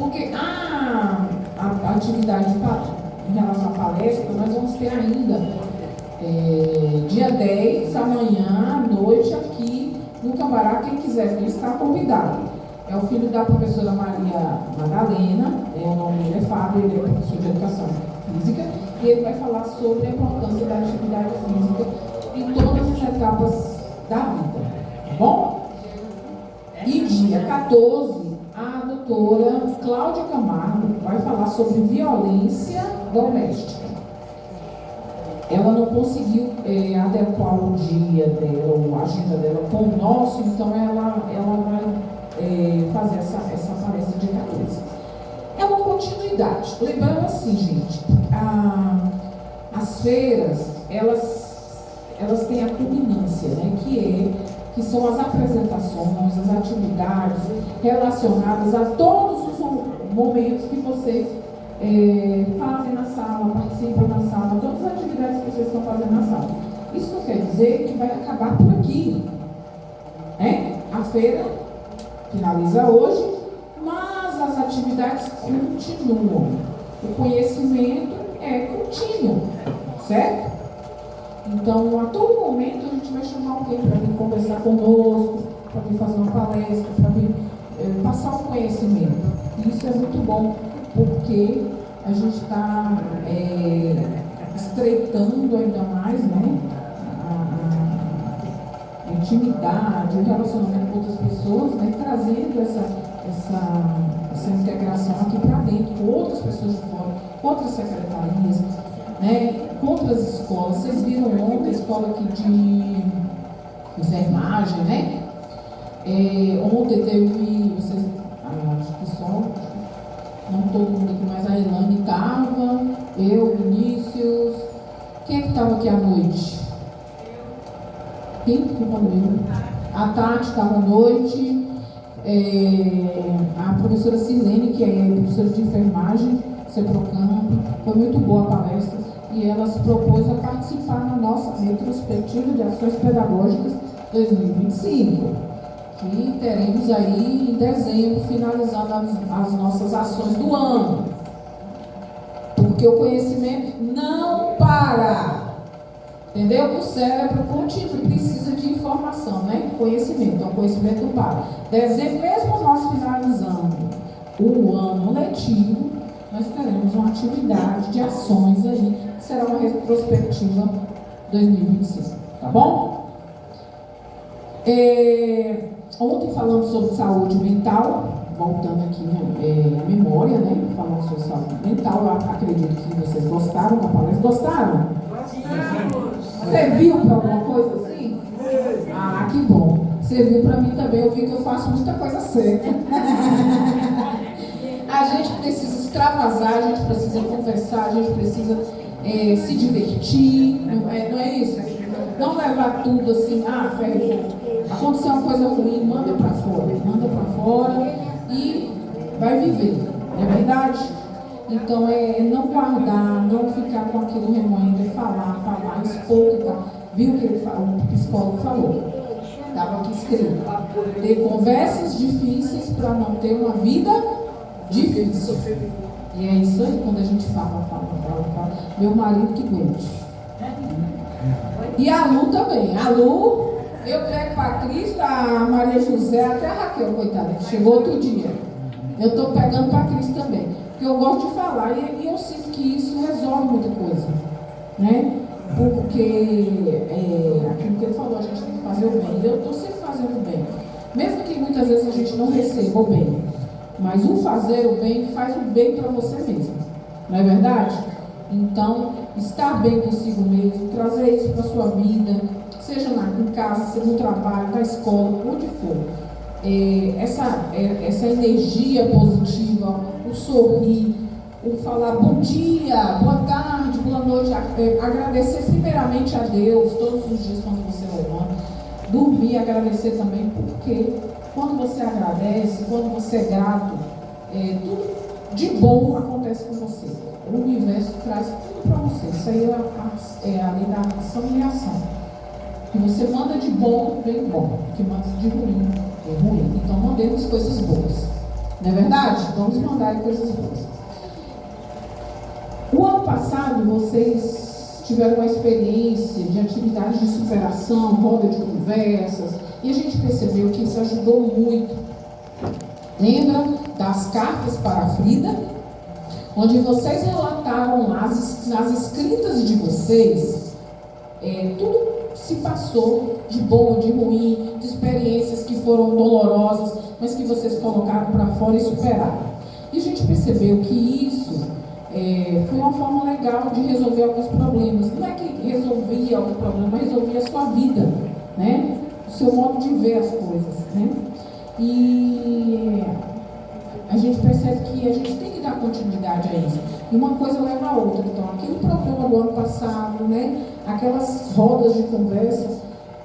Porque a atividade em relação à palestra, nós vamos ter ainda dia 10, amanhã à noite, aqui no Cambará. Quem quiser vir está convidado. É o filho da professora Maria Madalena, o nome dele é Fábio, ele é professor de educação física, e ele vai falar sobre a importância da atividade física em todas as etapas da vida, tá bom? E dia 14, a doutora Cláudia Camargo vai falar sobre violência doméstica. Ela não conseguiu adequar o dia dela, ou a agenda dela com o nosso, então ela vai fazer essa palestra de 14. É uma continuidade. Lembrando assim, gente, as feiras, elas têm a culminância, né, que são as apresentações, as atividades relacionadas a todos os momentos que vocês fazem na sala, participam na sala, todas as atividades que vocês estão fazendo na sala. Isso não quer dizer que vai acabar por aqui, né? A feira finaliza hoje, mas as atividades continuam. O conhecimento é contínuo, certo? Então, a todo momento, a gente vai chamar alguém para vir conversar conosco, para vir fazer uma palestra, para vir passar um conhecimento. E isso é muito bom, porque a gente está estreitando ainda mais, né, a intimidade, o relacionamento com outras pessoas, né, trazendo essa integração aqui para dentro, com outras pessoas de fora, outras secretarias, né, com outras escolas. Vocês viram ontem a escola aqui de enfermagem, né? Ontem teve, vocês, acho que só, não todo mundo aqui, mas a Elane estava, eu, Vinícius. Quem é que estava aqui à noite? Quem que falou? A Tati estava à noite. A professora Silene, que é professora de enfermagem, Ceprocamp, foi muito boa a palestra, e ela se propôs a participar na nossa retrospectiva de ações pedagógicas 2025, que teremos aí em dezembro, finalizando as nossas ações do ano, porque o conhecimento não para, entendeu? O cérebro continua, precisa de informação, né? Conhecimento, então o conhecimento não para. Dezembro, mesmo nós finalizando o ano letivo, nós teremos uma atividade de ações aí, que será uma retrospectiva 2025, tá bom? Ontem falamos sobre saúde mental, voltando aqui a memória, né? Falando sobre saúde mental, eu acredito que vocês gostaram da palestra. Gostaram? Você viu para alguma coisa assim? Ah, que bom. Você viu para mim também, eu vi que eu faço muita coisa certa. A gente precisa extravasar, a gente precisa conversar, a gente precisa se divertir, não é isso? Não levar tudo assim, aconteceu uma coisa ruim, manda para fora e vai viver, não é verdade? Então, não guardar, não ficar com aquilo remoendo, falar, expor, tá? Viu o que o psicólogo falou? Estava aqui escrito: ter conversas difíceis para não ter uma vida difícil. E é isso aí, quando a gente fala. Meu marido que aguente. E a Lu também. A Lu, eu pego para a Cristo, a Maria José, até a Raquel, coitada, que chegou outro dia. Eu estou pegando para Cristo também. Porque eu gosto de falar e eu sinto que isso resolve muita coisa, né? Porque aquilo que ele falou, a gente tem que fazer o bem. Eu estou sempre fazendo o bem. Mesmo que muitas vezes a gente não receba o bem. Mas o fazer o bem faz o bem para você mesmo. Não é verdade? Então, estar bem consigo mesmo, trazer isso para a sua vida, seja em casa, seja no trabalho, na escola, onde for. Essa energia positiva, o sorrir, o falar bom dia, boa tarde, boa noite, agradecer primeiramente a Deus todos os dias quando você levanta, dormir, agradecer também, porque quando você agradece, quando você é grato, tudo de bom acontece com você. O universo traz tudo para você. Isso aí é a lei da ação e reação. Que você manda de bom, vem bom. Que manda de ruim, é ruim. Então mandemos coisas boas. Não é verdade? Vamos mandar aí coisas boas. O ano passado, vocês tiveram uma experiência de atividades de superação, roda de conversas, e a gente percebeu que isso ajudou muito. Lembra das cartas para a Frida? Onde vocês relataram nas escritas de vocês tudo que se passou de bom, de ruim, de experiências que foram dolorosas, mas que vocês colocaram para fora e superaram. E a gente percebeu que isso foi uma forma legal de resolver alguns problemas. Não é que resolvia algum problema, mas resolvia a sua vida, né? O seu modo de ver as coisas, né? E a gente percebe que a gente tem que dar continuidade a isso. E uma coisa leva a outra. Então, aquele programa do ano passado, né? Aquelas rodas de conversa,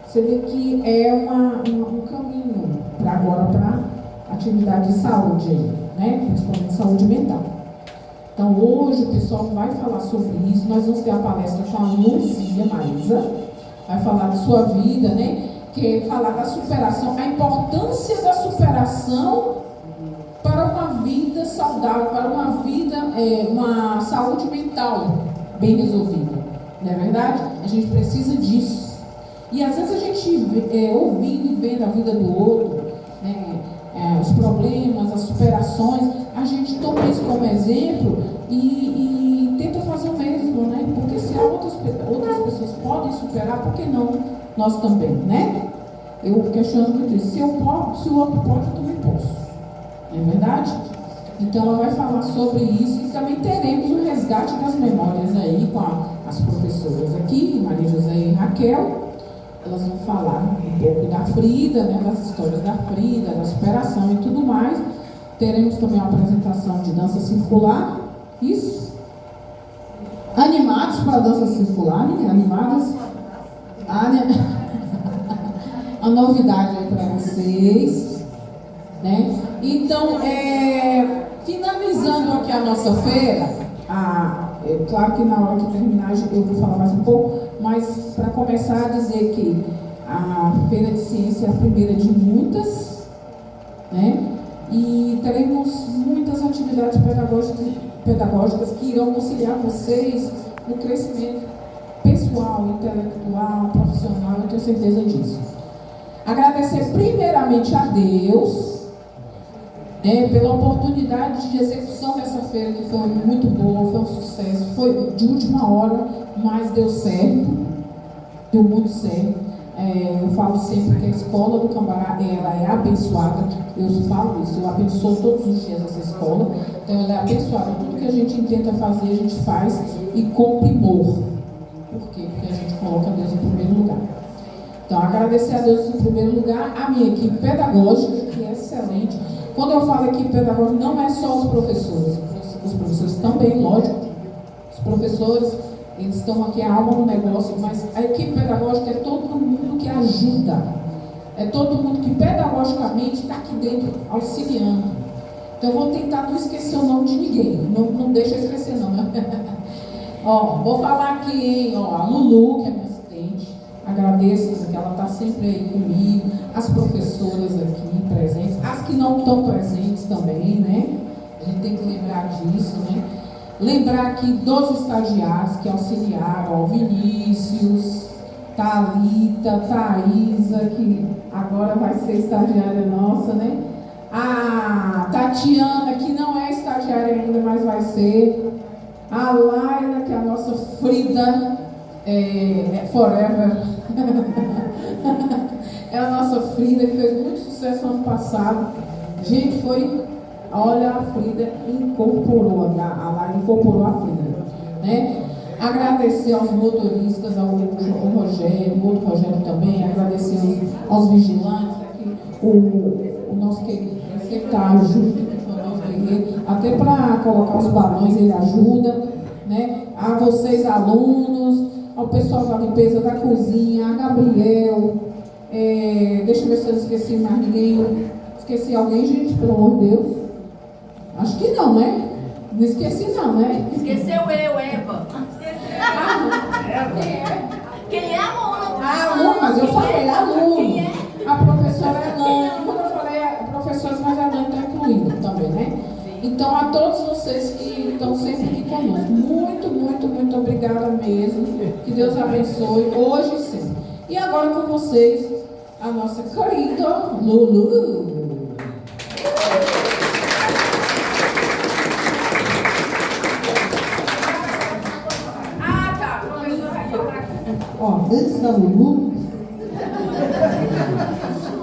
você vê que é um caminho para agora para atividade de saúde aí, né? Principalmente saúde mental. Então, hoje o pessoal vai falar sobre isso. Nós vamos ter a palestra com a Lúcia Marisa, vai falar da sua vida, né? Que é falar da superação, a importância da superação para uma vida saudável, para uma vida, uma saúde mental bem resolvida. Não é verdade? A gente precisa disso. E às vezes a gente, ouvindo e vendo a vida do outro, né, os problemas, as superações, a gente toma isso como exemplo e tenta fazer o mesmo, né? Porque se outras pessoas podem superar, por que não nós também, né? Eu questiono muito isso. Se o outro pode, eu também posso. Não é verdade? Então ela vai falar sobre isso e também teremos o resgate das memórias aí com as professoras aqui, Maria José e Raquel. Elas vão falar um pouco da Frida, né, das histórias da Frida, da superação e tudo mais. Teremos também a apresentação de dança circular. Isso. Animados para a dança circular, né? Animadas. A novidade aí para vocês, né? Então, finalizando aqui a nossa feira, claro que na hora que terminar eu vou falar mais um pouco, mas para começar a dizer que a Feira de Ciência é a primeira de muitas, né? E teremos muitas atividades pedagógicas que irão auxiliar vocês no crescimento pessoal, intelectual, profissional, eu tenho certeza disso. Agradecer primeiramente a Deus, né, pela oportunidade de execução dessa feira, que foi muito boa, foi um sucesso, foi de última hora, mas deu certo, deu muito certo. Eu falo sempre que a escola do Cambará, ela é abençoada, eu falo isso, eu abençoo todos os dias essa escola, então ela é abençoada, tudo que a gente tenta fazer, a gente faz e com primor. Por quê? Porque a gente coloca Deus em primeiro lugar. Então, agradecer a Deus em primeiro lugar, a minha equipe pedagógica, que é excelente. Quando eu falo equipe pedagógica, não é só os professores também, lógico, os professores, eles estão aqui a alma no negócio, mas a equipe pedagógica é todo mundo que ajuda, é todo mundo que pedagogicamente está aqui dentro auxiliando. Então, eu vou tentar não esquecer o nome de ninguém, não deixa eu esquecer não, né? Vou falar aqui, a Lulu, que é minha assistente, agradeço que ela está sempre aí comigo, as professoras aqui presentes, as que não estão presentes também, né? A gente tem que lembrar disso, né? Lembrar aqui dos estagiários que auxiliaram, Vinícius, Thalita, Thaisa, que agora vai ser estagiária nossa, né? A Tatiana, que não é estagiária ainda, mas vai ser. A Laila, que é a nossa Frida Forever. É a nossa Frida, que fez muito sucesso ano passado. Gente, olha, a Frida incorporou, a Laila incorporou a Frida, né? Agradecer aos motoristas, ao Rogério, o outro Rogério também, agradecer aos vigilantes, aqui, o nosso querido secretário junto com o nosso guerreiro, até para colocar os balões ele ajuda, né? A vocês alunos, ao pessoal da limpeza da cozinha, a Gabriel, deixa eu ver se eu esqueci mais ninguém. Esqueci alguém, gente, pelo amor de Deus? Acho que não, né? Não esqueci não, né? Esqueceu eu, Eva. Quem é a aluna? A aluna, mas eu falei aluno. A professora Elane. Quando eu falei professores, mas a Elane está incluída também, Então, a todos vocês que estão sempre aqui conosco, muito, muito, muito obrigada mesmo. Que Deus abençoe hoje e sempre. E agora com vocês, a nossa querida Lulu. Ó, antes da Lulu,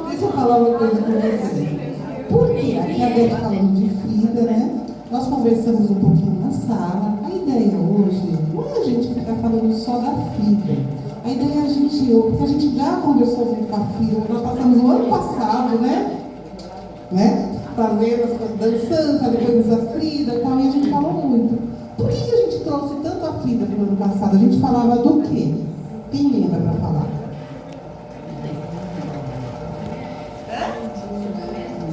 deixa eu falar uma coisa com vocês. Por quê? Aqui a Beth falando de Frida, né? Nós conversamos um pouquinho na sala. A ideia hoje não é a gente ficar falando só da Frida. A ideia é a gente, porque a gente já conversou muito com a Frida, nós passamos o ano passado, né? Fazendo as coisas, dançando, fazendo coisas da Frida e tal, e a gente falou muito. Por que a gente trouxe tanto a Frida no ano passado? A gente falava do quê? Quem lembra para falar?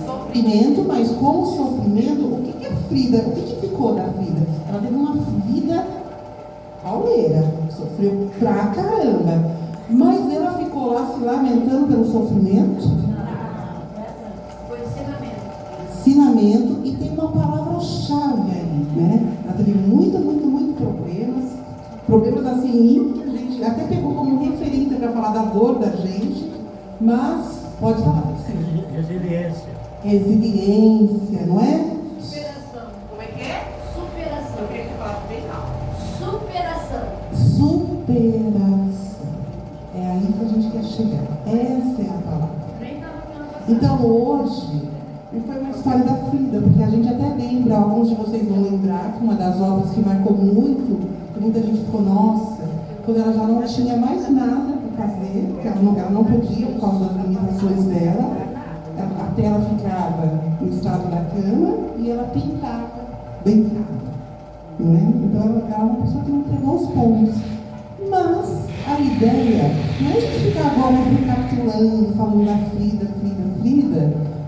Sofrimento, mas como sofrimento, o que é Frida? O que ficou da Frida? Ela teve uma vida pauleira, sofreu pra caramba, mas ela ficou lá se lamentando pelo sofrimento. Foi Ensinamento, e tem uma palavra-chave aí, né? Ela teve muito problemas assim, que a gente até pegou como referência para falar da dor da gente, mas pode falar, sim. Resiliência, não é? superação. Como é que é? Superação. Eu queria que você falasse bem alto. Superação. É aí que a gente quer chegar. Essa é a palavra. Então hoje, foi uma história da Frida, porque a gente até lembra, alguns de vocês vão lembrar, que uma das obras que marcou muito, que muita gente ficou, nossa, quando ela já não tinha mais nada para fazer, porque ela não podia por causa das limitações dela, a tela ficava no estado da cama e ela pintava bem rápido. Não é? Então ela é uma pessoa que não pegou os pontos. Mas a ideia não é a gente ficar agora recapitulando, falando da Frida,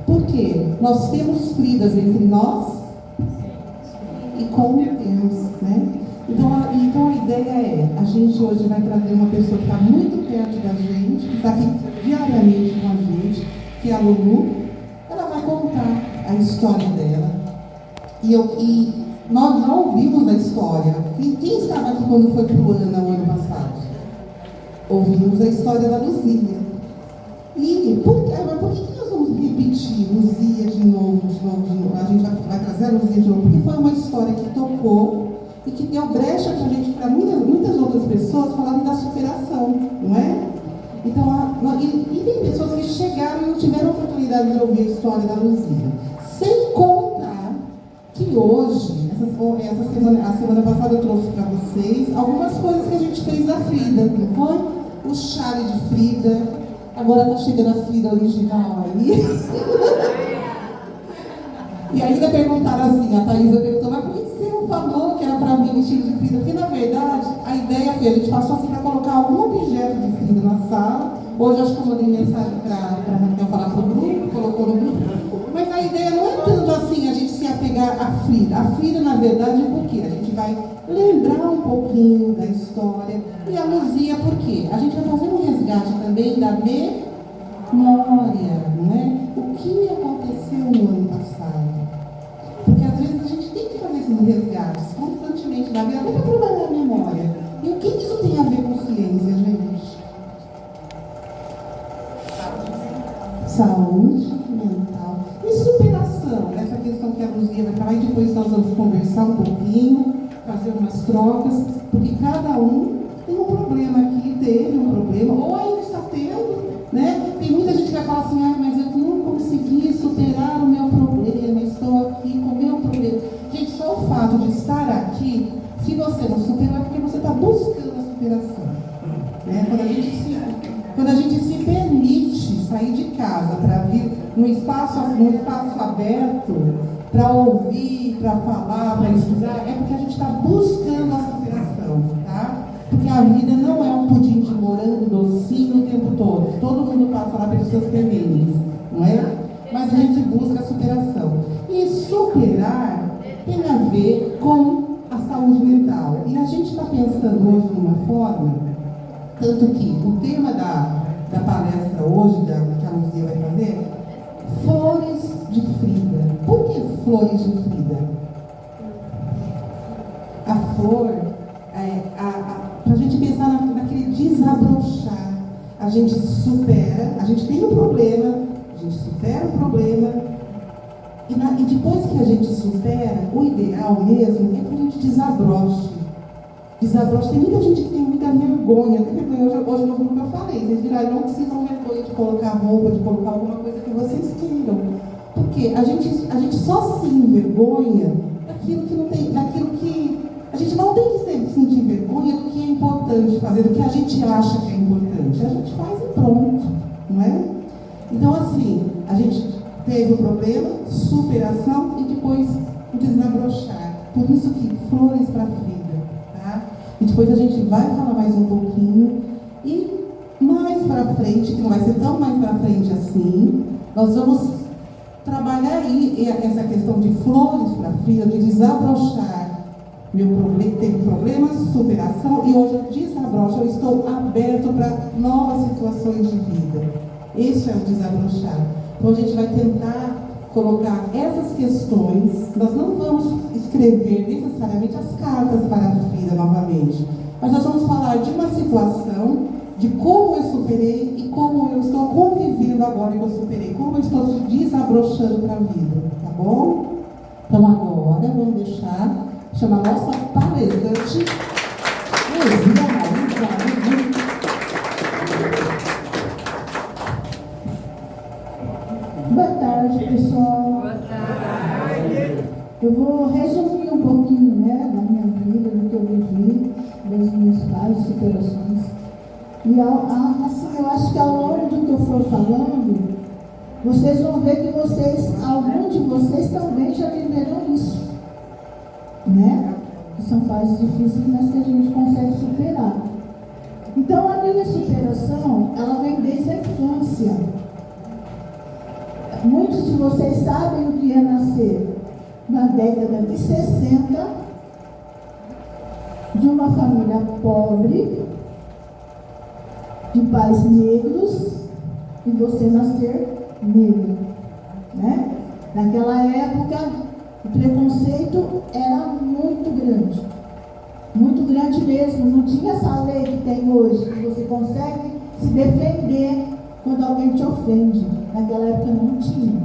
porque nós temos Fridas entre nós e com Deus, né? Então a ideia é, a gente hoje vai trazer uma pessoa que está muito perto da gente, que está aqui diariamente com a gente, que é a Lulu. Ela vai contar a história dela. E nós já ouvimos a história. E quem estava aqui quando foi para o Ana o ano passado? Ouvimos a história da Luzia. E por que nós vamos repetir Luzia de novo? A gente vai trazer a Luzia de novo, porque foi uma história que tocou e que deu brecha para a gente, para muitas outras pessoas falarem da superação, não é? Então, e tem pessoas que chegaram e não tiveram a oportunidade de ouvir a história da Luzia. Sem contar que hoje, a semana passada eu trouxe para vocês algumas coisas que a gente fez da Frida, não foi? O chale de Frida, agora está chegando a Frida original aí. E ainda perguntaram assim, a Thaisa perguntou, mas por que você não falou que era para vir vestido de Frida? Porque na verdade, a ideia foi, a gente passou assim para colocar algum objeto de Frida na sala. Hoje acho que eu mandei mensagem para a Raquel falar para o grupo, colocou no grupo. Mas a ideia não é tanto assim a gente se apegar à Frida. A Frida, na verdade, é porque a gente vai lembrar um pouquinho da história. E a Luzia, por quê? A gente vai fazer um resgate também da memória, não é? O que aconteceu no ano passado? Porque às vezes a gente tem que fazer esses resgates constantemente na vida, até para trabalhar a memória. E o que isso tem a ver com ciência, gente? Saúde mental e superação. Essa questão que a Luzia vai falar, e depois nós vamos conversar um pouquinho, fazer umas trocas, porque cada um tem um problema aqui, teve um problema, ou ainda está tendo, né? Tem muita gente que vai falar assim, mas eu não consegui superar o meu problema, estou aqui com o meu problema. Gente, só o fato de estar aqui, se você não superou, é porque você está buscando a superação. Né? Quando a gente se permite sair de casa para vir num espaço aberto, para ouvir, para falar, para estudar, é porque a gente está buscando a superação, tá? Porque a vida não é um pudim de morango docinho o tempo todo. Todo mundo passa lá pelos seus perrengues, não é? Mas a gente busca a superação. E superar tem a ver com a saúde mental. E a gente está pensando hoje de uma forma, tanto que o tema da palestra hoje, que a Luzia vai fazer, Flores de Frida. Por que Flores de Frida? A flor, para a gente pensar naquele desabrochar, a gente supera, a gente tem um problema, a gente supera o problema, e depois que a gente supera, o ideal mesmo é que a gente desabroche. Desabroche. Tem muita gente que tem muita vergonha. Hoje no grupo eu falei, vocês viram, não sintam vergonha de colocar roupa, de colocar alguma coisa que vocês queiram. Porque a gente só se envergonha daquilo que não tem, daquilo que. A gente não tem que sentir vergonha do que é importante fazer, do que a gente acha que é importante. A gente faz e pronto, não é? Então, assim, a gente teve o problema, superação e depois o desabrochar. Por isso que flores para Frida, tá? E depois a gente vai falar mais um pouquinho. E mais para frente, que não vai ser tão mais para frente assim, nós vamos trabalhar aí essa questão de flores para Frida, de desabrochar. Meu problema, teve problemas, superação, e hoje eu desabrocho, eu estou aberto para novas situações de vida. Esse é o desabrochar. Então a gente vai tentar colocar essas questões, nós não vamos escrever necessariamente as cartas para a Frida novamente, mas nós vamos falar de uma situação, de como eu superei e como eu estou convivendo agora que eu superei, como eu estou desabrochando para a vida, tá bom? Então agora vamos chamar a nossa palestrante, Luzia Marisa. Boa tarde, pessoal. Boa tarde. Eu vou resumir um pouquinho, né, da minha vida, do que eu vivi, das minhas várias superações. E assim, eu acho que ao longo do que eu for falando, vocês vão ver que alguns de vocês também já viveram isso, né? Que são fases difíceis, mas que a gente consegue superar. Então, a minha superação, ela vem desde a infância. Muitos de vocês sabem o que é nascer na década de 60 de uma família pobre, de pais negros, e você nascer negro, né? Naquela época, o preconceito era muito grande mesmo. Não tinha essa lei que tem hoje, que você consegue se defender quando alguém te ofende. Naquela época não tinha.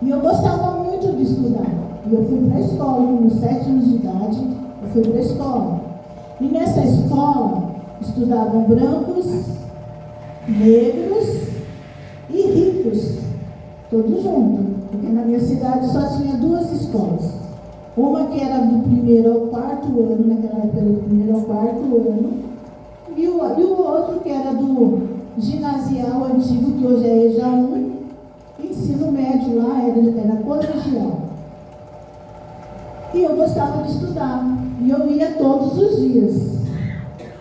E eu gostava muito de estudar. E eu fui para a escola, com meus 7 anos de idade, eu fui para a escola. E nessa escola estudavam brancos, negros e ricos, todos juntos. Porque na minha cidade só tinha 2 escolas. Uma que era do 1º ao 4º ano, naquela época era do 1º ao 4º ano, e o outro que era do ginasial antigo, que hoje é EJA 1, ensino médio lá era colegial. E eu gostava de estudar, e eu ia todos os dias.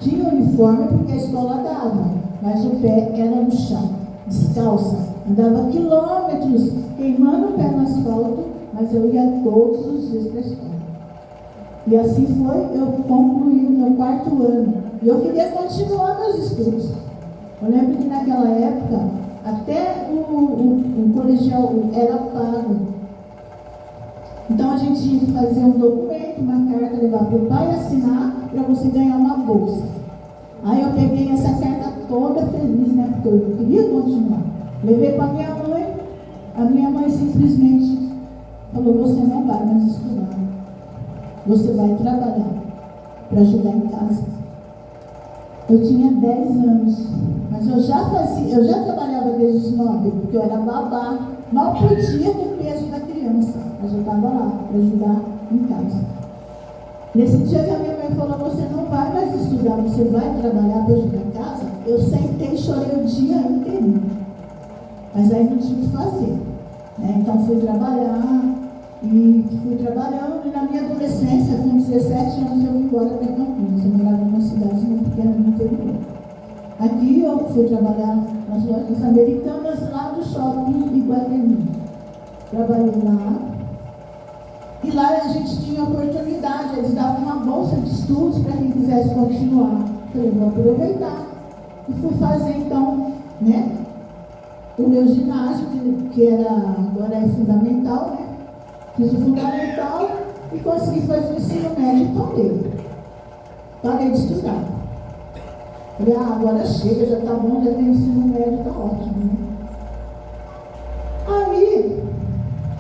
Tinha uniforme porque a escola dava, mas o pé era no chão, descalça. Andava quilômetros, queimando o pé no asfalto, mas eu ia todos os dias para a escola. E assim foi, eu concluí o meu 4º ano. E eu queria continuar meus estudos. Eu lembro que naquela época, até o colegial era pago. Então a gente tinha que fazer um documento, uma carta, levar para o pai assinar para você ganhar uma bolsa. Aí eu peguei essa carta toda feliz, né? Porque eu queria continuar. Levei para minha mãe, a minha mãe simplesmente falou: você não vai mais estudar, você vai trabalhar para ajudar em casa. Eu tinha 10 anos, mas eu já trabalhava desde os 9, porque eu era babá, mal podia com o peso da criança, mas eu estava lá para ajudar em casa. Nesse dia que a minha mãe falou: você não vai mais estudar, você vai trabalhar para ajudar em casa, eu sentei e chorei o dia inteiro. Mas aí não tinha o que fazer, né? Então fui trabalhar, e fui trabalhando, e na minha adolescência, com 17 anos, eu vim embora para Campinas. Eu morava numa cidadezinha pequena no interior. Aqui eu fui trabalhar nas lojas americanas lá do shopping Iguatemi. Trabalhei lá. E lá a gente tinha oportunidade, eles davam uma bolsa de estudos para quem quisesse continuar. Falei: vou aproveitar. E fui fazer então, né, o meu ginásio, que agora é fundamental, né? Fiz o fundamental e consegui fazer o ensino médio e parei de estudar. Falei, agora chega, já está bom, já tem ensino médio, está ótimo, né? Aí,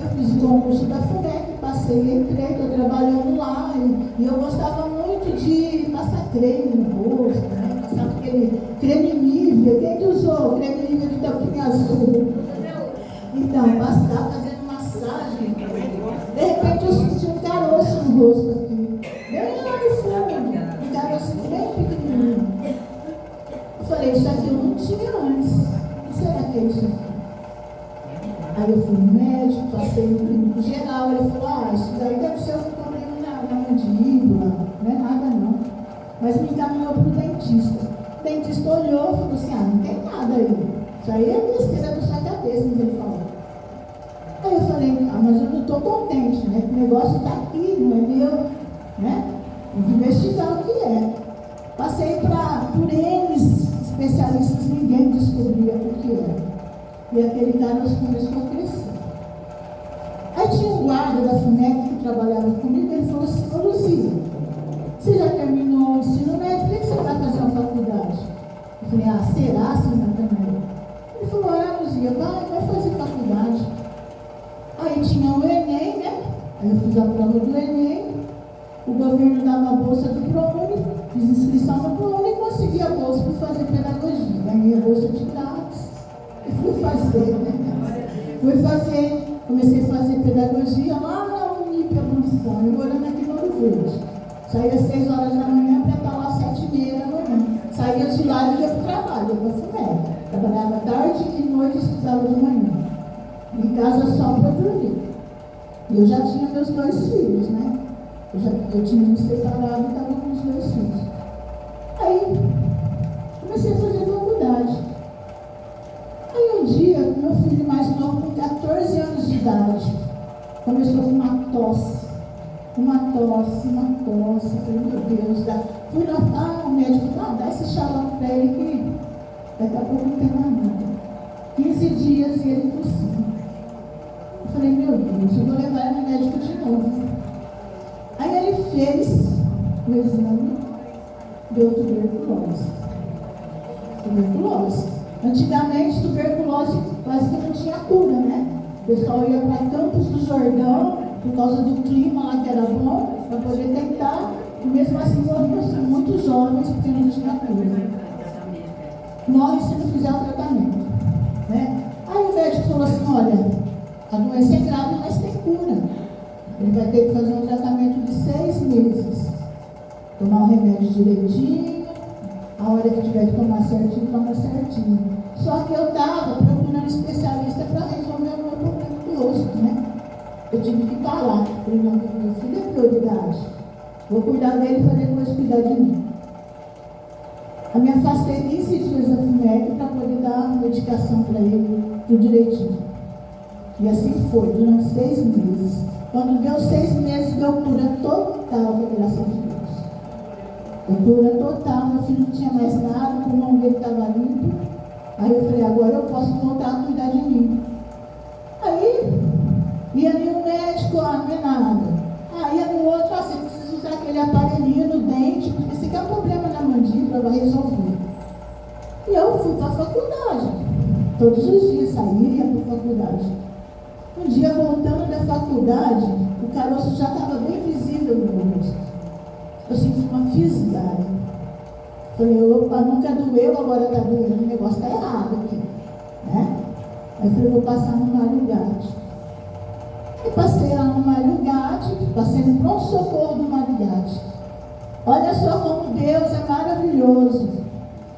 eu fiz o concurso da FUNEC, passei, entrei, estou trabalhando lá, e eu gostava muito de passar creme no rosto, né? Passar aquele creme Nivea. Quem que usou creme Nivea de tampinha azul? Então, passar, fazendo massagem. De repente eu senti um caroço no rosto aqui. Bem lá no fundo, um caroço bem pequenininho. Eu falei, isso aqui eu não tinha antes. O que será que é isso aqui? Aí eu fui no médico, passei no clínico geral, ele falou, isso daí deve ser um problema na mandíbula, não é nada não. Mas me encaminhou para o dentista. O dentista olhou e falou assim, não tem nada aí. Isso aí é besteira da sua cabeça, que ele falou. Aí eu falei, mas eu não estou contente, né? O negócio está aqui, não é meu, né? Vou investigar o que é. Passei por eles, especialistas, ninguém descobria o que era. E aquele caroço começou a crescer. Aí tinha um guarda da FUNEC que trabalhava comigo, ele falou assim, ô Luzia, você já terminou o ensino médio, por que você vai fazer uma faculdade? Eu falei, será, senhor Nathanael? Ele falou, Luzia, vai fazer faculdade. Aí tinha o Enem, né? Aí eu fiz a prova do Enem, o governo dava a bolsa do ProUni, fiz inscrição no ProUni e consegui a bolsa para fazer pedagogia. Ganhei a bolsa de grátis. Fui fazer, comecei a fazer pedagogia lá na Unip Abolição, eu morando aqui no Ouro Verde. Saía às 6 horas da manhã para estar lá às 7h30 da manhã. Saía de lá e ia para o trabalho, ia para a FUNEC. Trabalhava tarde e noite e estudava de manhã. Em casa só para dormir. E eu já tinha meus 2 filhos, né? Eu tinha me separado e estava com os 2 filhos. Aí, comecei a fazer faculdade. Aí um dia, meu filho mais novo, com 14 anos de idade, começou com uma tosse. Eu falei, meu Deus, fui lá, o médico, dá esse xarope para ele que daqui a pouco não tem mais nada. 15 dias e ele tossiu. Eu falei, meu Deus, eu vou levar ele no médico de novo. Aí ele fez o exame, deu tuberculose. Antigamente, tuberculose quase que não tinha cura, né? O pessoal ia para Campos do Jordão, por causa do clima lá que era bom, para poder tentar, e mesmo assim morriam muitos jovens porque não tinha cura. Morre se não fizer o tratamento, né? Aí o médico falou assim, olha, a doença é grave, mas tem cura. Ele vai ter que fazer um tratamento de 6 meses. Tomar o remédio direitinho, a hora que tiver que tomar certinho, toma certinho. Só que eu estava procurando especialista para resolver o meu problema do rosto, né? Eu tive que parar. Falei, não, meu filho é prioridade. Vou cuidar dele para depois cuidar de mim. Eu me afastei 15 dias da FUNEC para poder dar medicação para ele, tudo direitinho. E assim foi, durante 6 meses. Quando deu 6 meses, deu cura total, graças a Deus. Cura total, meu filho não tinha mais nada, o pulmão dele estava limpo. Aí eu falei, agora eu posso voltar a cuidar de mim. Aí, ia no médico, não é nada. Ia no outro, você precisa usar aquele aparelhinho no dente, porque se quer um problema na mandíbula, vai resolver. E eu fui para a faculdade. Todos os dias saía e ia para a faculdade. Um dia, voltando da faculdade, o caroço já estava bem visível no meu rosto. Eu senti uma fisgada. Falei, opa, nunca doeu, agora está doendo, o negócio está errado aqui, né? Aí falei, vou passar no Mário Gatti. Aí passei lá no Mário Gatti, passei no pronto-socorro do Mário Gatti. Olha só como Deus é maravilhoso.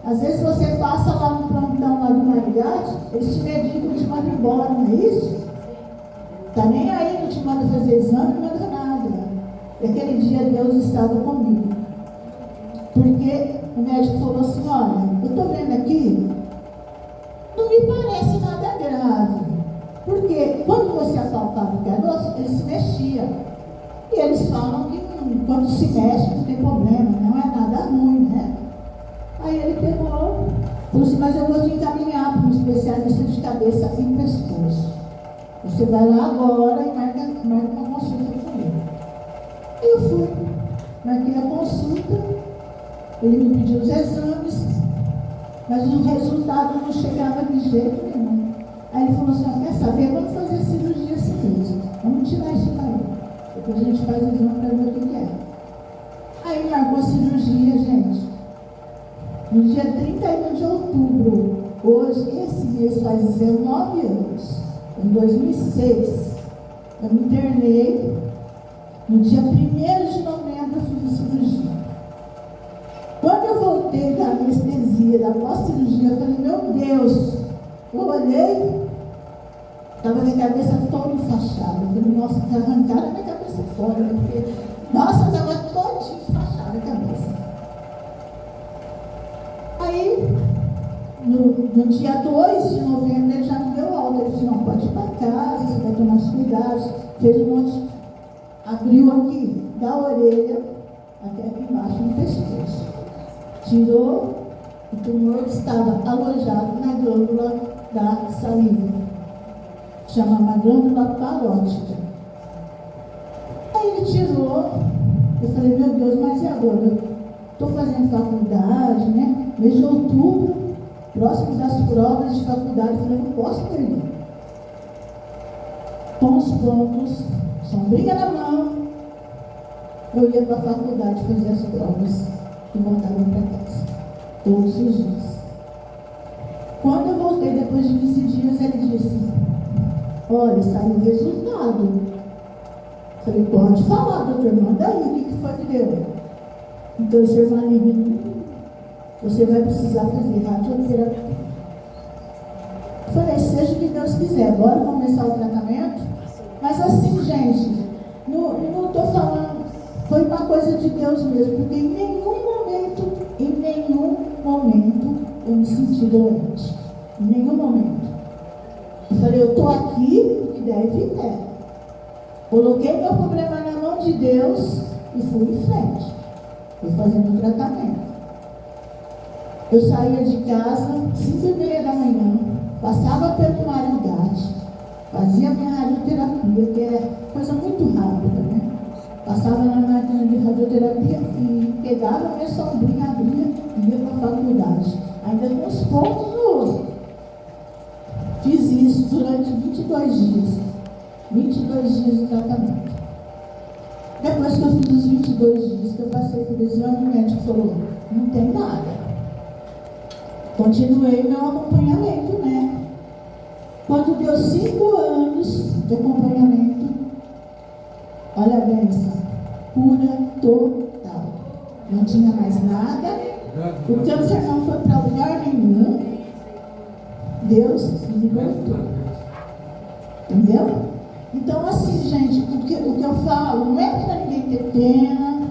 Às vezes você passa lá no plantão lá do Mário Gatti, eles te medicam e te mandam embora, não é isso? Está nem aí, não te manda fazer exame, não manda nada. E aquele dia Deus estava comigo. Porque o médico falou assim, olha, eu estou vendo aqui, não me parece nada grave. Porque quando você apalpava o caroço, ele se mexia. E eles falam que quando se mexe não tem problema, não é nada ruim, né? Aí ele pegou, falou assim, mas eu vou te encaminhar para um especialista de cabeça e pescoço. Você vai lá agora e marca uma marquei a consulta, ele me pediu os exames, mas o resultado não chegava de jeito nenhum. Aí ele falou assim, quer saber, vamos fazer a cirurgia assim mesmo, vamos tirar isso daí. Depois a gente faz o exame para ver o que é. Aí marcou a cirurgia, gente. No dia 31 de outubro, hoje, esse mês faz 19 anos, em 2006, eu me internei. No dia 1º de novembro eu fiz a cirurgia. Quando eu voltei da anestesia, da pós-cirurgia, eu falei, meu Deus, eu olhei, estava minha cabeça toda enfaixada. Eu falei, nossa, que arrancaram a minha cabeça fora, porque, nossa, estava todinha enfaixada a cabeça. Aí, no dia 2 de novembro, ele já me deu alta. Ele disse, não, pode ir para casa, você vai tomar os cuidados. Fez um monte, abriu aqui, da orelha até aqui embaixo no pescoço. Tirou o tumor que estava alojado na glândula da saliva. Chama uma glândula parótida. Aí ele tirou. Eu falei, meu Deus, mas e agora? Estou fazendo faculdade, né? Mês de outubro, próximo das provas de faculdade, eu falei, não posso perder. Com os pontos, sombrinha na mão, eu ia para a faculdade fazer as provas e voltava para casa, todos os dias. Quando eu voltei, depois de 15 dias, ele disse, olha, saiu o resultado. Eu falei, pode falar, doutor, manda aí, o que foi que deu? Então, o senhor vai me você vai precisar fazer radioterapia. Eu falei, seja o que Deus quiser, bora começar o tratamento. Mas assim, gente, não estou falando, foi uma coisa de Deus mesmo, porque em nenhum momento eu me senti doente. Em nenhum momento. Eu falei, eu estou aqui, o que deve é. Coloquei meu problema na mão de Deus e fui em frente. Fui fazendo o tratamento. Eu saía de casa, 5h30 da manhã, passava pelo Maringate, fazia minha radioterapia, que é coisa muito rápida, né? Passava na máquina de radioterapia e pegava minha sombrinha, abria e ia para a faculdade. Ainda com os pontos no osso. Fiz isso durante 22 dias. 22 dias de tratamento. Depois que eu fiz os 22 dias, que eu passei por exame, o médico falou, não tem nada. Continuei meu acompanhamento, né? Quando deu 5 anos de acompanhamento, olha a bênção, cura total. Não tinha mais nada, o câncer não foi para lugar nenhum. Deus me libertou. Entendeu? Então, assim, gente, o que eu falo não é para ninguém ter pena,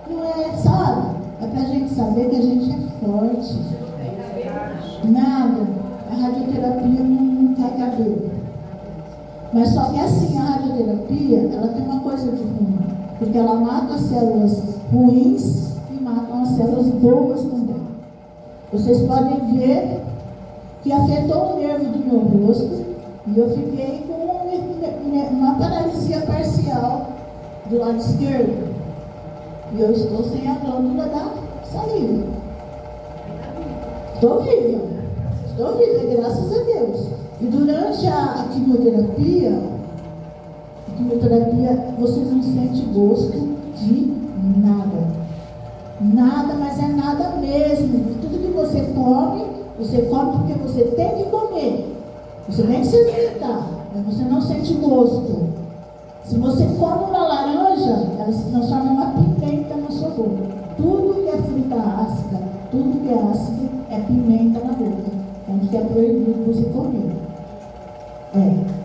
não é, sabe? É para a gente saber que a gente é forte. Nada, a radioterapia não cai cabelo. Mas só que assim, a radioterapia, ela tem uma coisa de ruim, porque ela mata as células ruins e mata as células boas também. Vocês podem ver que afetou o nervo do meu rosto e eu fiquei com uma paralisia parcial do lado esquerdo. E eu estou sem a glândula da saliva. Estou viva, graças a Deus. E durante a quimioterapia, você não sente gosto de nada. Nada, mas é nada mesmo. Tudo que você come porque você tem que comer. Você tem que se alimentar, mas você não sente gosto. Se você come uma laranja, ela se transforma em uma pimenta na sua boca. Tudo que é fruta ácida, tudo que é ácido é pimenta na boca. Onde que é proibido você comer.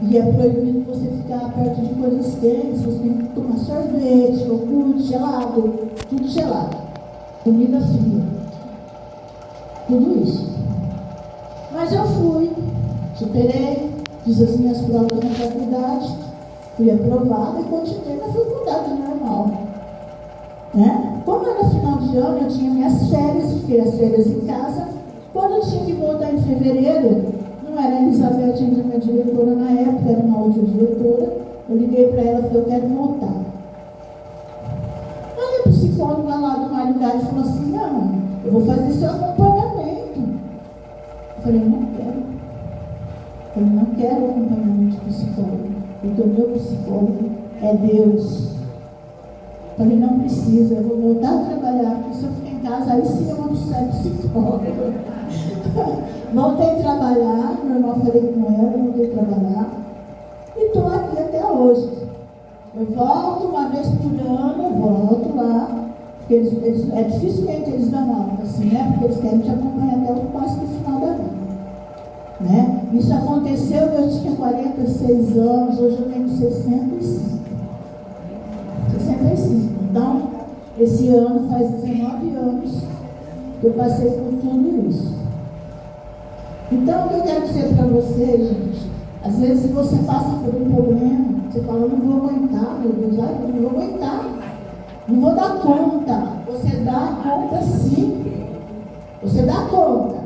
E é proibido você ficar perto de coisas quentes, você tem que tomar sorvete, iogurte, gelado, tudo gelado. Comida fria. Tudo isso. Mas eu fui, superei, fiz as minhas provas na faculdade, fui aprovada e continuei na faculdade normal. Né? Como era final de ano, eu tinha minhas férias, fiquei as férias em casa. Quando eu tinha que voltar em fevereiro, não era a Elizabeth ainda minha diretora na época, era uma outra diretora. Eu liguei para ela e falei, eu quero voltar. Olha, psicóloga lá do Mário Gás falou assim, não, eu vou fazer seu acompanhamento. Eu falei, não quero. Eu não quero acompanhamento de psicólogo, porque o meu psicólogo é Deus. Eu falei, não precisa, eu vou voltar a trabalhar, porque se eu ficar em casa, aí sim eu vou precisar de psicólogo. Voltei a trabalhar, meu irmão, falei com ela, voltei a trabalhar, e estou aqui até hoje. Eu volto uma vez por ano, volto lá, porque dificilmente eles dão aula assim, né? Porque eles querem te acompanhar até quase que o final da vida. Né? Isso aconteceu, eu tinha 46 anos, hoje eu tenho 65. Então, esse ano faz 19 anos que eu passei por tudo isso. Então, o que eu quero dizer para você, gente, às vezes você passa por um problema, você fala, eu não vou aguentar, meu Deus, eu não vou aguentar, não vou dar conta. Você dá conta sim, você dá conta.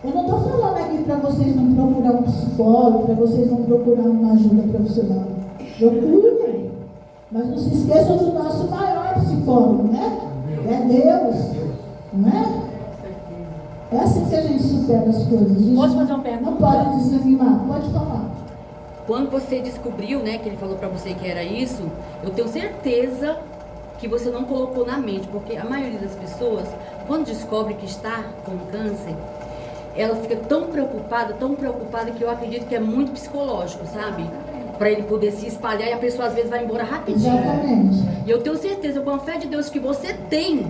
Eu não estou falando aqui para vocês não procurar um psicólogo, para vocês não procurar uma ajuda profissional. Procurem, mas não se esqueçam do nosso maior psicólogo, né? É Deus, não é? É assim que a gente supera as coisas. Posso fazer uma pergunta? Não pode desanimar, pode falar. Quando você descobriu, né, que ele falou pra você que era isso, eu tenho certeza que você não colocou na mente, porque a maioria das pessoas, quando descobre que está com câncer, ela fica tão preocupada, que eu acredito que é muito psicológico, sabe? Para ele poder se espalhar e a pessoa às vezes vai embora rapidinho. Exatamente. E eu tenho certeza, com a fé de Deus que você tem,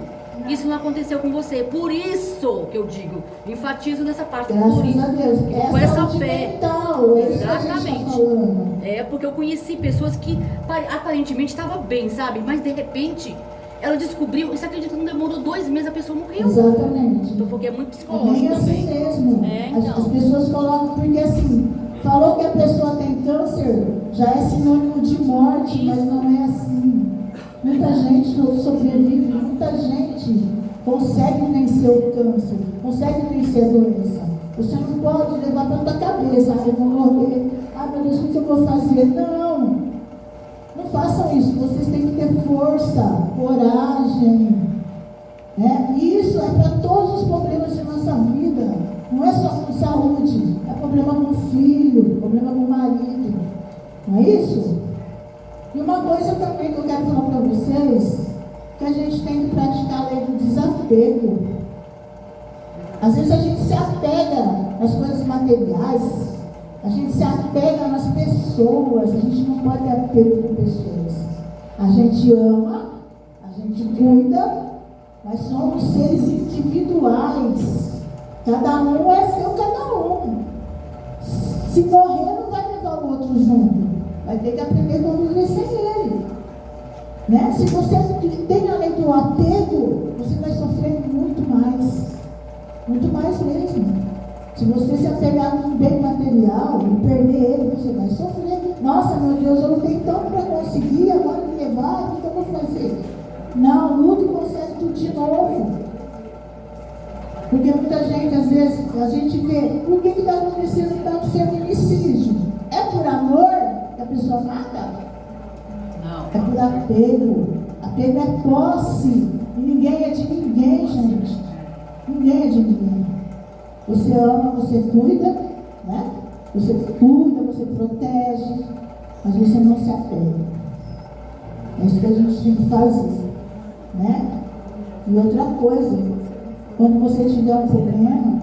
isso não aconteceu com você. Por isso que eu digo, enfatizo nessa parte. Graças por isso, a Deus. com essa fé. Mental, é isso que a gente Exatamente. tá falando. É, porque eu conheci pessoas que aparentemente estavam bem, sabe? Mas de repente, ela descobriu, e você acredita que não demorou 2 meses, a pessoa morreu. Exatamente. Então, porque é muito É psicológico bem assim também. mesmo. É, As então. pessoas colocam, porque assim, falou que a pessoa tem câncer, já é sinônimo de morte, mas não é assim. Muita gente sobrevive, muita gente consegue vencer o câncer, consegue vencer a doença. Você não pode levar para a tua cabeça, eu vou morrer, meu Deus, o que eu vou fazer? Não façam isso, vocês têm que ter força, coragem. Né? E isso é para todos os problemas de nossa vida. Não é só com saúde, é problema com o filho, problema com o marido. Não é isso? E uma coisa também que eu quero falar para vocês, que a gente tem que praticar a lei do desapego. Às vezes a gente se apega nas coisas materiais, a gente se apega nas pessoas, a gente não pode ter apego com pessoas. A gente ama, a gente cuida, mas somos seres individuais. Cada um é seu, cada um. Se morrer, não vai levar o outro junto. Vai ter que aprender a conviver sem ele. Né? Se você tem a lei do apego, você vai sofrer muito mais mesmo. Se você se apegar num bem material e perder ele, você vai sofrer. Nossa, meu Deus, eu não tenho tanto para conseguir, agora me levar, o que eu vou fazer? Não, luta e consegue tudo de novo. Porque muita gente, às vezes, a gente vê, por que está acontecendo tanto feminicídio? É por amor que a pessoa mata? Não. É por apego. Apego é posse. E ninguém é de ninguém, gente. Ninguém é de ninguém. Você ama, você cuida, né? Você cuida, você protege, mas você não se apega. É isso que a gente tem que fazer, né? E outra coisa, quando você tiver um problema,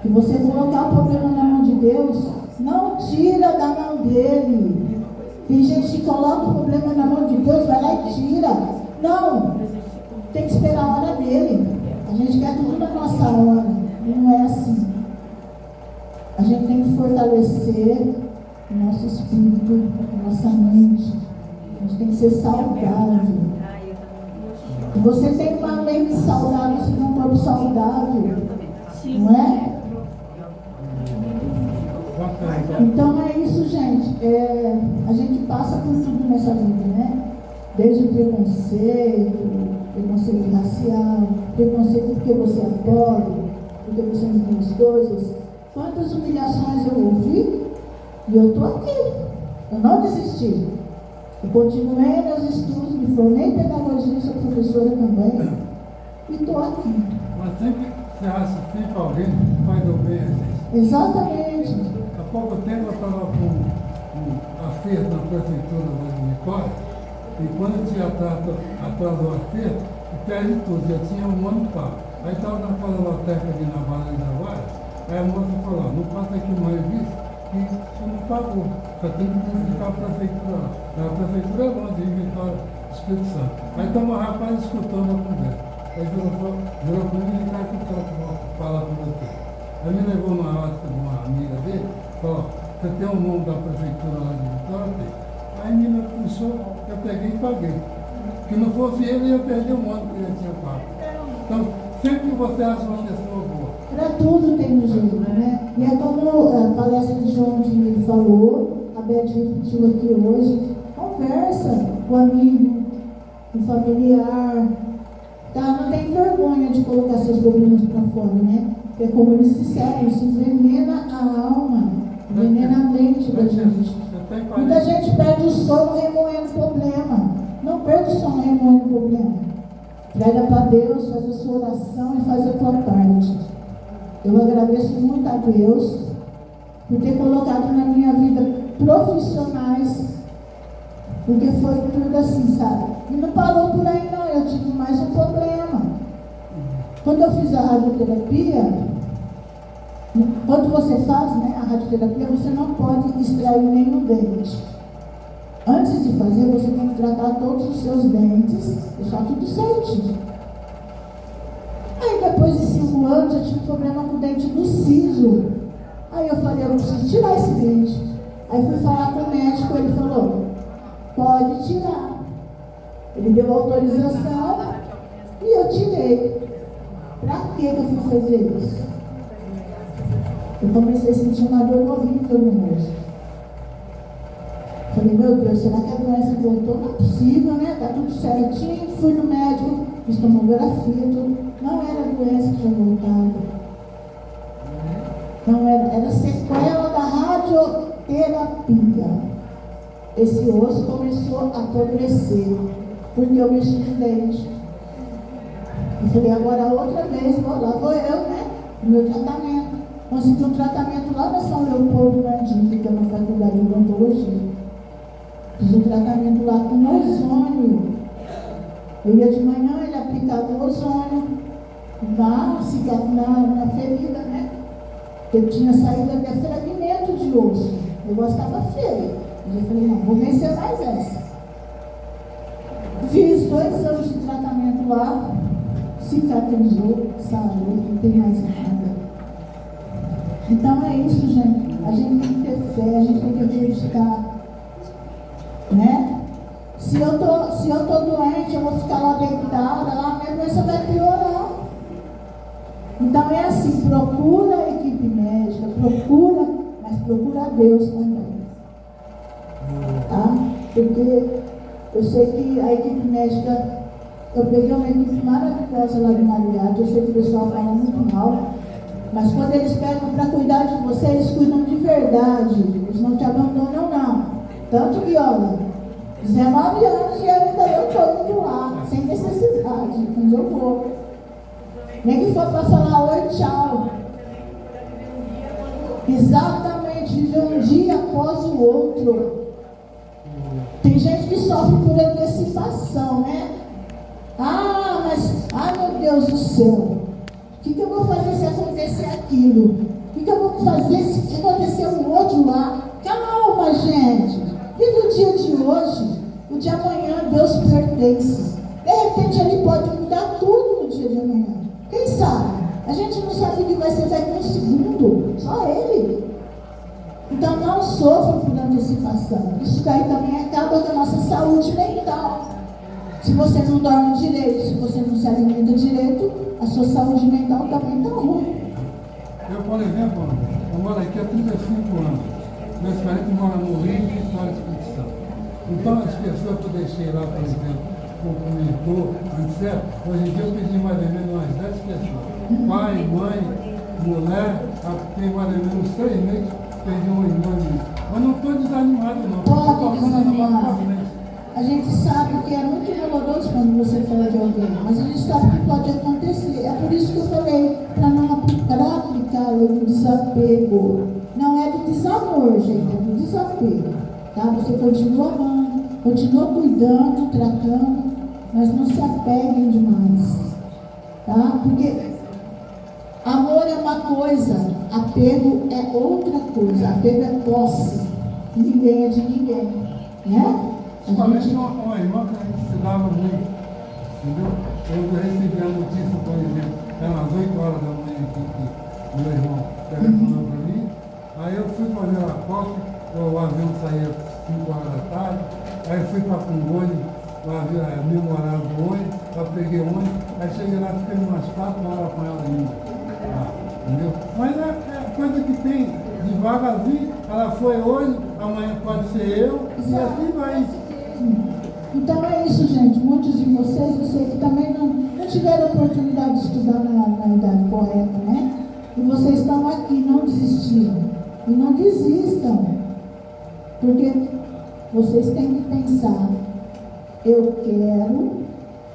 que você colocar o problema na mão de Deus, não tira da mão dele. Tem gente que coloca o problema na mão de Deus, vai lá e tira. Não, tem que esperar a hora dele. A gente quer tudo na nossa hora, e não é assim. A gente tem que fortalecer o nosso espírito, a nossa mente. A gente tem que ser saudável. Se você tem uma mente saudável, você tem um corpo saudável. Não é? Então é isso, gente. A gente passa por tudo nessa vida, né? Desde o preconceito racial, preconceito porque você é pobre, porque você não tem as coisas. Quantas humilhações eu ouvi e eu estou aqui. Eu não desisti. Eu continuei meus estudos, me formei em pedagogia, sou professora. professora também. E estou aqui. Mas sempre você acha sempre alguém que faz o bem a gente. Exatamente. Há pouco tempo eu estava com a feira na prefeitura lá de Vitória, e quando tinha atrás do acerto, perde tudo, já tinha um ano pago. Aí estava na casa loteca de Navarra e Navarra, aí a moça falou, não passa aqui uma revista, que você não pagou, só tem que indicar a prefeitura lá. A prefeitura é longe de Vitória, Espírito Santo. Aí estava um rapaz escutando a conversa. Aí virou para mim e cara que eu quero falar com você. Aí me levou numa ótica de uma amiga dele, falou, você tem o nome da prefeitura lá de Vitória? Aí a menina puxou, eu peguei e paguei. Se não fosse ele, eu ia perder um ano que ele tinha pago. Então, sempre que você acha uma pessoa boa. Para tudo tem um jeito, né? E é como a palestra de João Dinheiro falou, a Beth repetiu aqui hoje, conversa com o amigo, com o familiar, tá? Não tem vergonha de colocar seus problemas para fora, né? Porque como eles disseram, isso envenena a alma, envenena a mente da gente. Muita gente perde o sono remoendo problema. Não perde o sono remoendo problema. Prega para Deus, faz a sua oração e faz a tua parte. Eu agradeço muito a Deus por ter colocado na minha vida profissionais, porque foi tudo assim, sabe? E não parou por aí não, eu tive mais um problema. Quando eu fiz a radioterapia, quando você faz, né, a radioterapia, você não pode extrair nenhum dente. Antes de fazer, você tem que tratar todos os seus dentes, deixar tudo certinho. Aí depois de 5 anos, eu tive problema com o dente do siso. Aí eu falei, eu preciso tirar esse dente. Aí fui falar com o médico, ele falou, pode tirar. Ele deu autorização e eu tirei. Pra que eu fui fazer isso? Eu comecei a sentir uma dor horrível no rosto. Falei, meu Deus, será que a doença voltou? Não é possível, né? Tá tudo certinho. Fui no médico, fiz tomografia, tudo. Não era a doença que tinha voltado. Não era sequela da radioterapia. Esse osso começou a apodrecer, porque eu mexi no dente. Eu falei, agora outra vez, lá vou eu, né? O meu tratamento. Consegui um tratamento lá na São Leopoldo Nardim, que é uma faculdade de odontologia. Fiz um tratamento lá com ozônio. Eu ia de manhã, ele aplicava o ozônio na ferida, né? Eu tinha saído até fragmento de osso. O negócio estava feio. Eu falei, não, vou vencer mais essa. Fiz 2 anos de tratamento lá, cicatrizou, sarou, não tem mais nada. Então é isso, gente. A gente tem que ter fé, a gente tem que acreditar. Né? Se eu tô doente, eu vou ficar lá deitada, lá minha doença vai piorar. Então é assim, procura a equipe médica, mas procura a Deus também. Tá? Porque eu sei que a equipe médica, eu peguei uma equipe maravilhosa lá de Mariado, eu sei que o pessoal fala muito mal, mas quando eles pegam para cuidar de você, eles cuidam de verdade, eles não te abandonam não. Tanto que, olha, 19 anos e ainda eu estou indo lá, sem necessidade, mas eu vou. Nem que for para falar oi, tchau. Exatamente, viver um dia após o outro. Tem gente que sofre por antecipação, né? Ai meu Deus do céu, o que eu vou fazer se acontecer aquilo? O que eu vou fazer se acontecer um outro lá? Calma, gente. Vive o dia de hoje, o de amanhã Deus pertence. De repente Ele pode mudar tudo no dia de amanhã. Quem sabe? A gente não sabe o que vai ser daqui a um segundo, só Ele. Então não sofra por antecipação. Isso daí também acaba com a nossa saúde mental. Se você não dorme direito, se você não se alimenta direito, a sua saúde mental também está ruim. Eu, por exemplo, eu moro aqui há 35 anos. Meus parentes moram no Rio e Vitória, Espírito Santo. Então as pessoas que eu deixei lá, por exemplo, cumprimentou, etc. Hoje em dia eu pedi mais ou menos umas 10 pessoas. Pai, mãe, mulher, tem mais ou menos 3 meses, perdi um irmão. Mas não estou desanimado não, estou tocando a nova frente. A gente sabe que é muito doloroso quando você perde alguém, mas a gente sabe que pode acontecer. É por isso que eu falei, para aplicar a lei do desapego. Não é de desamor, gente, é de desapego. Tá? Você continua amando, continua cuidando, tratando, mas não se apeguem demais. Tá? Porque amor é uma coisa, apego é outra coisa. Apego é posse. Ninguém é de ninguém. Né? Somente uma irmã que a gente se dava muito, entendeu? Eu recebi a notícia, por exemplo, eram às 8 horas da manhã que meu irmão telefonou para mim, aí eu fui fazer a costa, o avião saía 5 horas da tarde, aí eu fui para Congonhas, o mesmo horário do ônibus, eu peguei o ônibus, aí cheguei lá, fiquei umas 4 horas com ela ainda, entendeu? Mas é coisa que tem, devagarzinho, ela foi hoje, amanhã pode ser eu, e assim vai. Então é isso, gente. Muitos de vocês, eu sei que também não tiveram oportunidade de estudar na idade correta, né? E vocês estão aqui, não desistiram. E não desistam. Porque vocês têm que pensar, eu quero,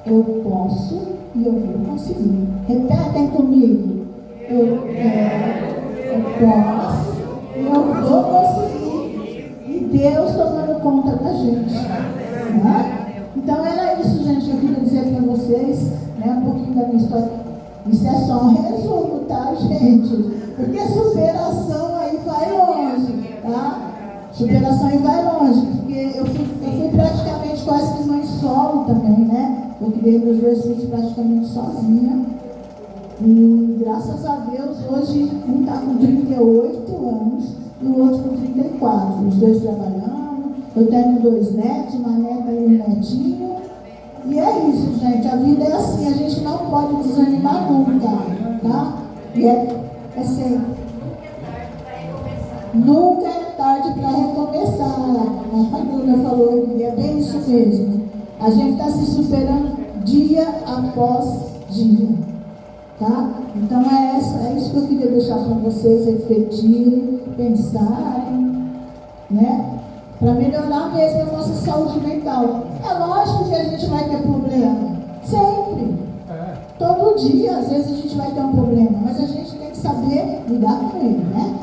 eu posso e eu vou conseguir. Repetem comigo. Eu quero, eu posso e eu vou conseguir. E Deus tomando conta da gente. Né? Então era isso, gente, que eu queria dizer para vocês, né, um pouquinho da minha história. Isso é só um resumo, tá, gente? Porque superação aí vai longe, tá? Superação aí vai longe, porque eu fui praticamente quase que mãe solo também, né? Eu criei meus 2 filhos praticamente sozinha. E graças a Deus, hoje um está com 38 anos e o outro com 34, os 2 trabalhando. Eu tenho 2 netos, uma neta e um netinho. E é isso, gente. A vida é assim, a gente não pode desanimar nunca, tá? E é sempre. Nunca é tarde para recomeçar. A Bruna falou, e é bem isso mesmo. A gente está se superando dia após dia, tá? Então é isso que eu queria deixar para vocês refletirem, pensarem, né? Para melhorar mesmo a nossa saúde mental. É lógico que a gente vai ter problema. Sempre. Todo dia, às vezes, a gente vai ter um problema. Mas a gente tem que saber lidar com ele, né?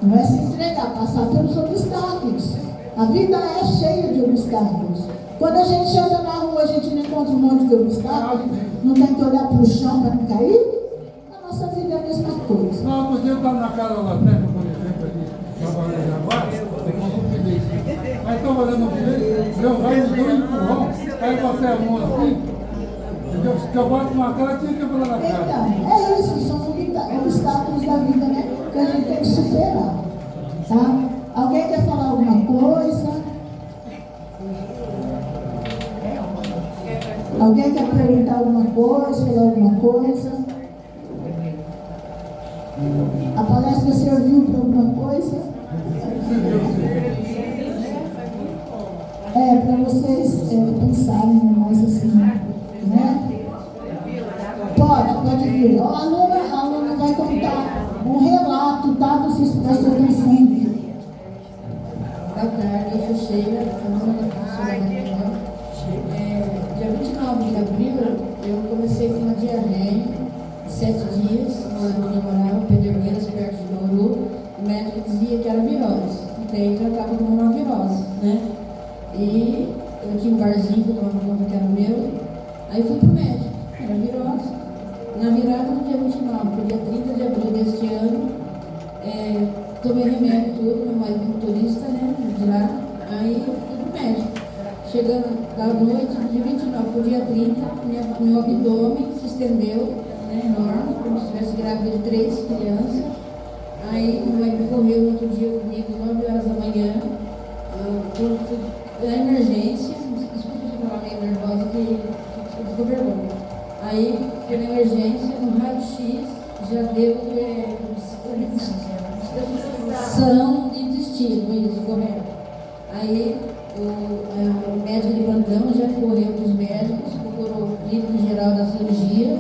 Não é se entregar, passar pelos obstáculos. A vida é cheia de obstáculos. Quando a gente anda na rua, a gente não encontra um monte de obstáculos. Não tem que olhar para o chão para não cair. A nossa vida é a mesma coisa. Não, porque eu estava na casa da Lateca, por exemplo, aqui, trabalhando em Jaguar, aí estou olhando o direito, meu vai me deu um empurrão, aí eu botei a mão assim, entendeu? Que eu boto uma cara, tinha que botar na cara. Então, é isso, são obstáculos da vida, né? Que a gente tem que superar, tá? Alguém quer falar alguma coisa? Alguém quer perguntar alguma coisa, falar alguma coisa? A palestra serviu para alguma coisa? Para vocês pensarem mais assim, né? Pode vir. A aluna vai contar um relato, tá? Vocês prestem atenção. Boa tarde, eu sou Sheila, aluna da professora Daniela. Dia 29 de abril, eu comecei com uma diarreia, 7 dias, onde eu morava, Pederneiras, perto de Bauru. O médico dizia que era virose, então eu tratava como uma virose, né? E eu tinha um barzinho que eu tomava conta que era meu, aí fui pro médico, era virose. Na virada do dia 29, pro dia 30 de abril deste ano, tomei remédio tudo, meu marido é motorista, né, de lá, aí eu fui pro médico. Chegando da noite, do dia 29 pro dia 30, meu abdômen se estendeu, né, enorme, como se estivesse grávida de 3 crianças. Aí meu marido correu no outro dia comigo, 9 horas da manhã, da emergência, desculpa se eu falar meio nervosa, que ficou vergonha. Aí, fui na emergência, no raio-x, já deu obstrução de intestino, isso, correto. Aí, o médico de plantão já correu com os médicos, procurou o clínico geral da cirurgia,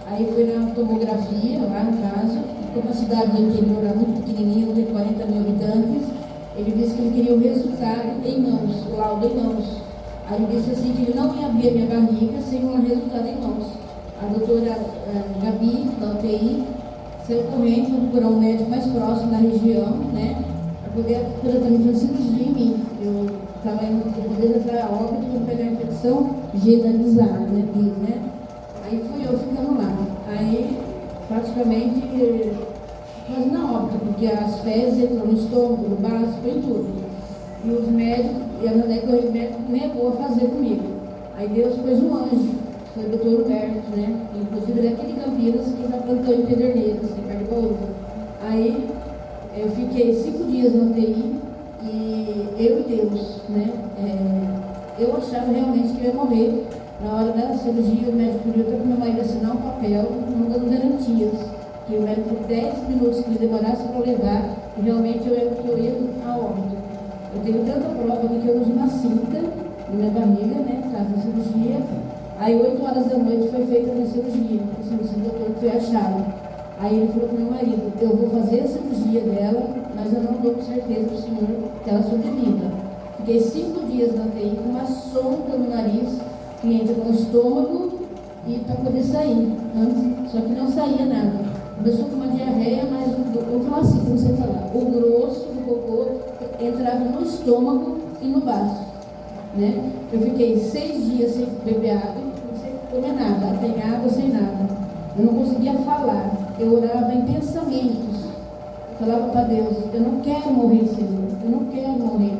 aí foi na tomografia, lá no caso, como a cidade do interior era muito pequenininha, não tem 40 mil habitantes, ele disse que ele queria o resultado em mãos, o laudo em mãos. Aí disse assim que ele não ia abrir a minha barriga sem um resultado em mãos. A doutora Gabi, da UTI, saiu correndo procurar um médico mais próximo na região, né? Para poder fazer cirurgia em mim. Eu estava indo poder entrar a óbito para pegar a infecção generalizada, né? Aí fui eu ficando lá. Aí, praticamente, quase na óbito, porque as fezes entrou no estômago, no baço, foi em tudo. E os médicos, e a o médico negou a fazer comigo. Aí Deus pôs um anjo, foi o doutor Humberto, né? Inclusive ele é aqui de Campinas, que já plantou em Pederneiras, em Cardebaú. Aí eu fiquei 5 dias na UTI e eu e Deus, né? Eu achava realmente que eu ia morrer. Na hora da cirurgia, o médico pediu para o meu marido assinar um papel, não dando garantias. Que o médico por 10 minutos que ele demorasse para levar, e realmente eu ia a óbito. Eu tenho tanta prova aqui que eu uso uma cinta na minha barriga, né? Caso da cirurgia. Aí 8 horas da noite foi feita a minha cirurgia. Esse doutor foi achado. Aí ele falou para o meu marido, eu vou fazer a cirurgia dela, mas eu não dou com certeza para o senhor que ela sobreviva. Fiquei 5 dias na UTI com uma sonda no nariz, que entra no estômago e para poder sair. Só que não saía nada. Começou com uma diarreia, mas eu vou falar assim, como você falar, o grosso do cocô entrava no estômago e no baço, né? Eu fiquei 6 dias sem beber água, sem comer nada, sem água, sem nada. Eu não conseguia falar, eu orava em pensamentos. Eu falava para Deus, eu não quero morrer, Senhor, eu não quero morrer.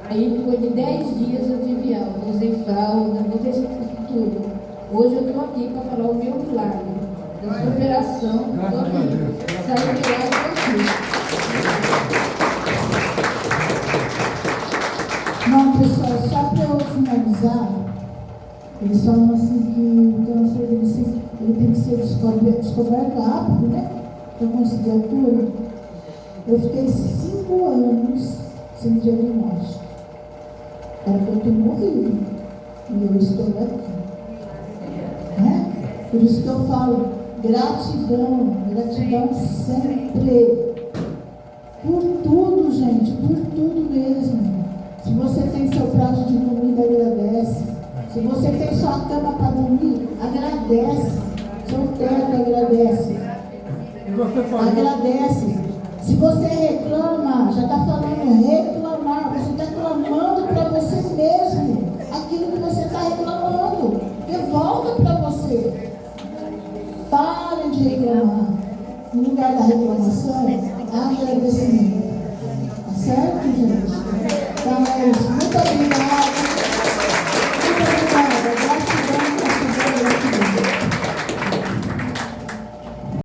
Aí, depois de 10 dias, eu tive alta, usei fralda, botei tudo. Hoje eu estou aqui para falar o meu milagre. Da superação, estou aqui. Saí de lá e aqui. Bom, pessoal, só para eu finalizar, eles falam assim que o câncer ele tem que ser descoberto rápido, né? Para conseguir a cura. Eu fiquei 5 anos sem diagnóstico. Era que eu tenho morrido. E eu estou aqui. Né? Por isso que eu falo, gratidão sempre. Por tudo, gente, por tudo mesmo. Se você tem seu prato de comida, agradece. Se você tem sua cama para dormir, agradece. Seu teto, agradece. Agradece. Se você reclama, já está falando reclamar, você está clamando para você mesmo aquilo que você está reclamando, que volta para você. Pare de reclamar. No lugar da reclamação, agradecimento. Tá certo, gente? Então é isso. Muito obrigada.